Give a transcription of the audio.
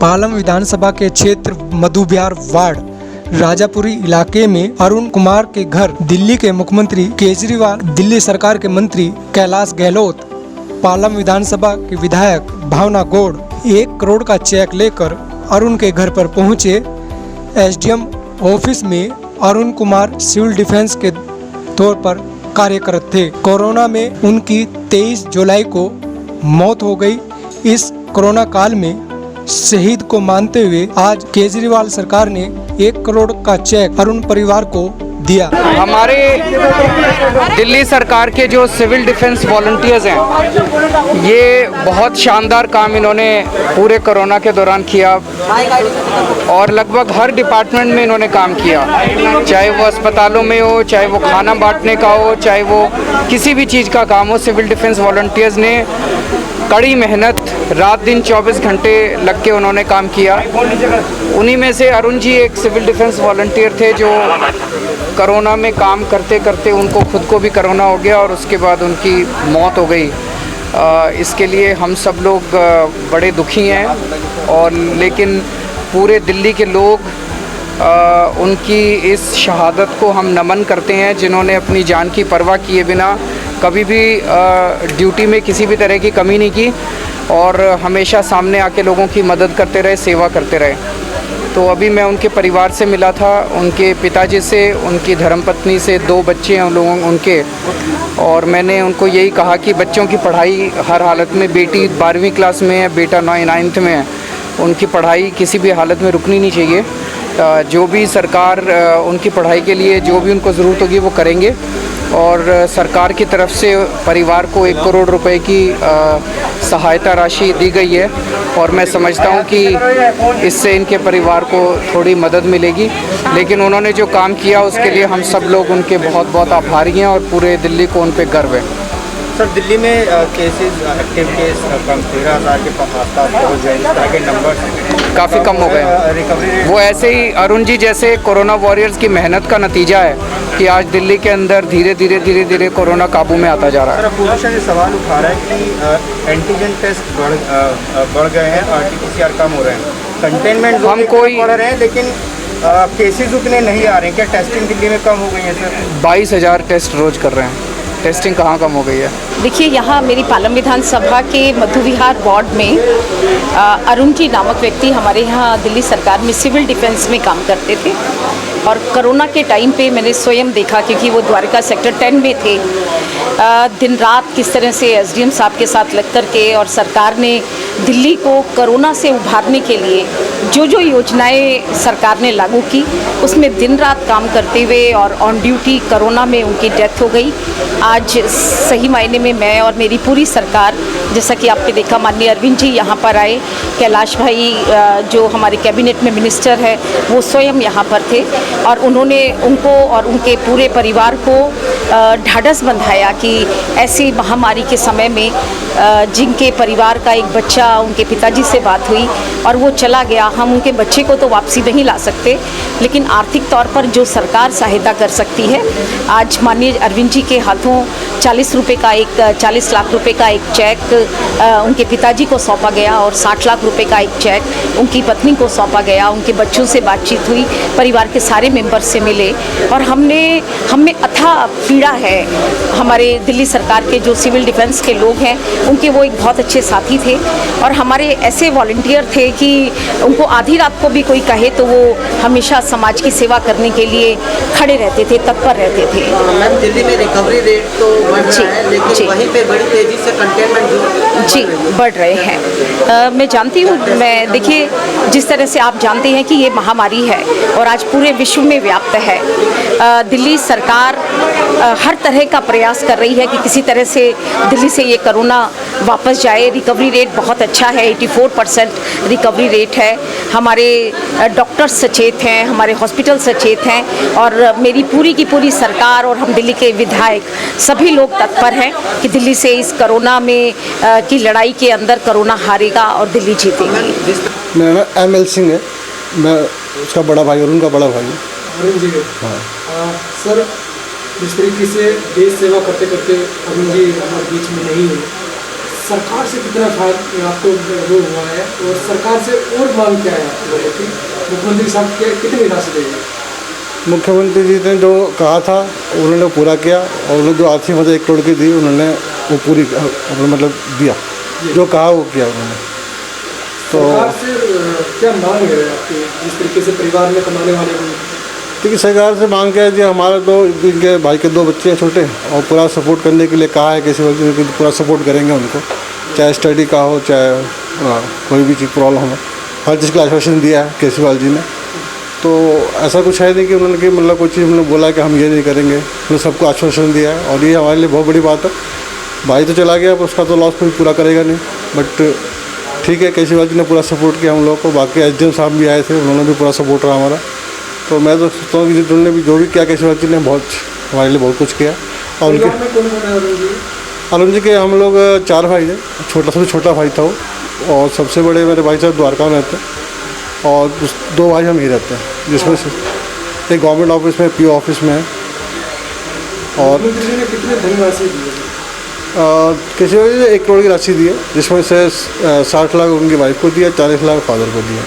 पालम विधानसभा के क्षेत्र मधुबिहार वार्ड राजापुरी इलाके में अरुण कुमार के घर दिल्ली के मुख्यमंत्री केजरीवाल, दिल्ली सरकार के मंत्री कैलाश गहलोत, पालम विधानसभा के विधायक भावना गौड़ 1 करोड़ का चेक लेकर अरुण के घर पर पहुंचे। एसडीएम ऑफिस में अरुण कुमार सिविल डिफेंस के तौर पर कार्यरत थे। कोरोना में उनकी 23 जुलाई को मौत हो गई। इस कोरोना काल में शहीद को मानते हुए आज केजरीवाल सरकार ने 1 करोड़ का चेक अरुण परिवार को दिया। हमारे दिल्ली सरकार के जो सिविल डिफेंस वॉलंटियर्स हैं, ये बहुत शानदार काम इन्होंने पूरे कोरोना के दौरान किया और लगभग हर डिपार्टमेंट में इन्होंने काम किया, चाहे वो अस्पतालों में हो, चाहे वो खाना बांटने का हो, चाहे वो किसी भी चीज़ का काम हो। सिविल डिफेंस वॉलंटियर्स ने कड़ी मेहनत, रात दिन 24 घंटे लग के उन्होंने काम किया। उन्हीं में से अरुण जी एक सिविल डिफेंस वॉलंटियर थे जो कोरोना में काम करते करते उनको खुद को भी कोरोना हो गया और उसके बाद उनकी मौत हो गई। इसके लिए हम सब लोग बड़े दुखी हैं और लेकिन पूरे दिल्ली के लोग उनकी इस शहादत को हम नमन करते हैं, जिन्होंने अपनी जान की परवाह किए बिना कभी भी ड्यूटी में किसी भी तरह की कमी नहीं की और हमेशा सामने आके लोगों की मदद करते रहे, सेवा करते रहे। तो अभी मैं उनके परिवार से मिला था, उनके पिताजी से, उनकी धर्मपत्नी से, 2 बच्चे हैं उनके, और मैंने उनको यही कहा कि बच्चों की पढ़ाई हर हालत में, बेटी 12वीं क्लास में है, बेटा 9th में है, उनकी पढ़ाई किसी भी हालत में रुकनी नहीं चाहिए। जो भी सरकार उनकी पढ़ाई के लिए जो भी उनको ज़रूरत होगी वो करेंगे और सरकार की तरफ से परिवार को 1 करोड़ रुपए की सहायता राशि दी गई है और मैं समझता हूं कि इससे इनके परिवार को थोड़ी मदद मिलेगी। लेकिन उन्होंने जो काम किया उसके लिए हम सब लोग उनके बहुत बहुत आभारी हैं और पूरे दिल्ली को उन पे गर्व है। सर, दिल्ली में केसेस, एक्टिव केस कम 13,000 के आसपास पहुँच गए, इस तरह के नंबर काफ़ी कम हो गए। रिकवरी वो ऐसे ही अरुण जी जैसे कोरोना वॉरियर्स की मेहनत का नतीजा है कि आज दिल्ली के अंदर धीरे धीरे कोरोना काबू में आता जा रहा है। सर, अपोजिशन सवाल उठा रहा है कि एंटीजन टेस्ट बढ़ गए हैं और RT-PCR कम हो रहे हैं, कंटेनमेंट हम कोई बढ़ रहे हैं लेकिन केसेस उतने नहीं आ रहे हैं। क्या टेस्टिंग दिल्ली में कम हो गई है सर? 22,000 टेस्ट रोज़ कर रहे हैं, टेस्टिंग कहाँ कम हो गई है? देखिए, यहाँ मेरी पालम विधानसभा के मधुविहार वार्ड में अरुण जी नामक व्यक्ति हमारे यहाँ दिल्ली सरकार में सिविल डिफेंस में काम करते थे और कोरोना के टाइम पे मैंने स्वयं देखा, क्योंकि वो द्वारका सेक्टर 10 में थे, दिन रात किस तरह से एसडीएम साहब के साथ लग कर के और सरकार ने दिल्ली को कोरोना से उभारने के लिए जो योजनाएं सरकार ने लागू की, उसमें दिन रात काम करते हुए और ऑन ड्यूटी कोरोना में उनकी डेथ हो गई। आज सही मायने में मैं और मेरी पूरी सरकार, जैसा कि आपने देखा माननीय अरविंद जी यहाँ पर आए, कैलाश भाई जो हमारे कैबिनेट में मिनिस्टर है वो स्वयं यहाँ पर थे और उन्होंने उनको और उनके पूरे परिवार को ढाढ़स बंधाया कि ऐसी महामारी के समय में जिनके परिवार का एक बच्चा, उनके पिताजी से बात हुई और वो चला गया, हम उनके बच्चे को तो वापसी नहीं ला सकते, लेकिन आर्थिक तौर पर जो सरकार सहायता कर सकती है, आज माननीय अरविंद जी के हाथों 40 लाख रुपए का एक चेक उनके पिताजी को सौंपा गया और 60 लाख रुपए का एक चेक उनकी पत्नी को सौंपा गया। उनके बच्चों से बातचीत हुई, परिवार के सारे मेंबर्स से मिले और हमें अथाह पीड़ा है। हमारे दिल्ली सरकार के जो सिविल डिफेंस के लोग हैं उनके वो एक बहुत अच्छे साथी थे और हमारे ऐसे वॉलंटियर थे कि उनको आधी रात को भी कोई कहे तो वो हमेशा समाज की सेवा करने के लिए खड़े रहते थे, तत्पर रहते थे। मैम, दिल्ली में रिकवरी रेट तो बढ़ रहा है, लेकिन वहीं पे बड़ी तेजी से कंटेनमेंट बढ़ रहे हैं। मैं जानती हूँ, देखिए जिस तरह से आप जानते हैं कि ये महामारी है और आज पूरे विश्व में व्याप्त है, दिल्ली सरकार हर तरह का प्रयास कर रही है कि किसी तरह से दिल्ली से ये कोरोना वापस जाए। रिकवरी रेट बहुत अच्छा है, 84% रिकवरी रेट है। हमारे डॉक्टर्स सचेत हैं, हमारे हॉस्पिटल सचेत हैं और मेरी पूरी की पूरी सरकार और हम दिल्ली के विधायक सभी लोग तत्पर हैं कि दिल्ली से इस कोरोना में की लड़ाई के अंदर कोरोना हारेगा और दिल्ली जीतेगी। मेरा नाम ML सिंह है, मैं उसका बड़ा भाई और उनका बड़ा भाई। अरुण जी, हाँ सर, जिस तरीके से देश सेवा करते करते अरुण जी हमारे बीच में नहीं है, सरकार से कितना फायदा आपको वो हुआ है और सरकार से और मांग क्या है आप लोगों की? मुख्यमंत्री साहब के कितनी राशि देंगे? मुख्यमंत्री जी ने जो कहा था उन्होंने पूरा किया, और उन्होंने जो आर्थिक मदद 1 करोड़ की दी उन्होंने वो पूरी मतलब दिया, जो कहा वो किया उन्होंने। तो सरकार से क्या मांग है आपकी, जिस तरीके से परिवार में कमाने वाले लोग? देखिए सरकार से मांग क्या है जी, हमारा तो इनके भाई के 2 बच्चे हैं छोटे, और पूरा सपोर्ट करने के लिए कहा है केजरीवाल जी ने, पूरा सपोर्ट करेंगे उनको, चाहे स्टडी का हो चाहे कोई भी चीज़ प्रॉब्लम हो, हर चीज़ का आश्वासन दिया है केजरीवाल जी ने। तो ऐसा कुछ है नहीं कि उन्होंने कि मतलब कोई चीज़ उन्होंने बोला कि हम ये नहीं करेंगे, उन्होंने सबको आश्वासन दिया है, और ये हमारे लिए बहुत बड़ी बात है। भाई तो चला गया, अब उसका तो लॉस कोई पूरा करेगा नहीं, बट ठीक है केजरीवाल जी ने पूरा सपोर्ट किया हम लोग को। बाकी SDM साहब भी आए थे, उन्होंने भी पूरा सपोर्ट रहा हमारा। तो मैं तो सोचता हूँ कि जिन्होंने भी जो भी किया केजरीवाल जी ने बहुत हमारे लिए बहुत कुछ किया। और उनके परिवार में कौन है अरुण जी? अरुण जी के हम लोग 4 भाई थे, सबसे छोटा भाई था वो, और सबसे बड़े मेरे भाई साहब द्वारका में रहते हैं, और 2 भाई हम ही रहते हैं, जिसमें से एक गवर्नमेंट ऑफिस में PO ऑफिस में है। और मुख्यमंत्री जी ने कितने धनराशि दी है? केजरीवाल जी ने 1 करोड़ की राशि दी है, जिसमें से 60 लाख उनकी वाइफ को दिया, 40 लाख फादर को दिया।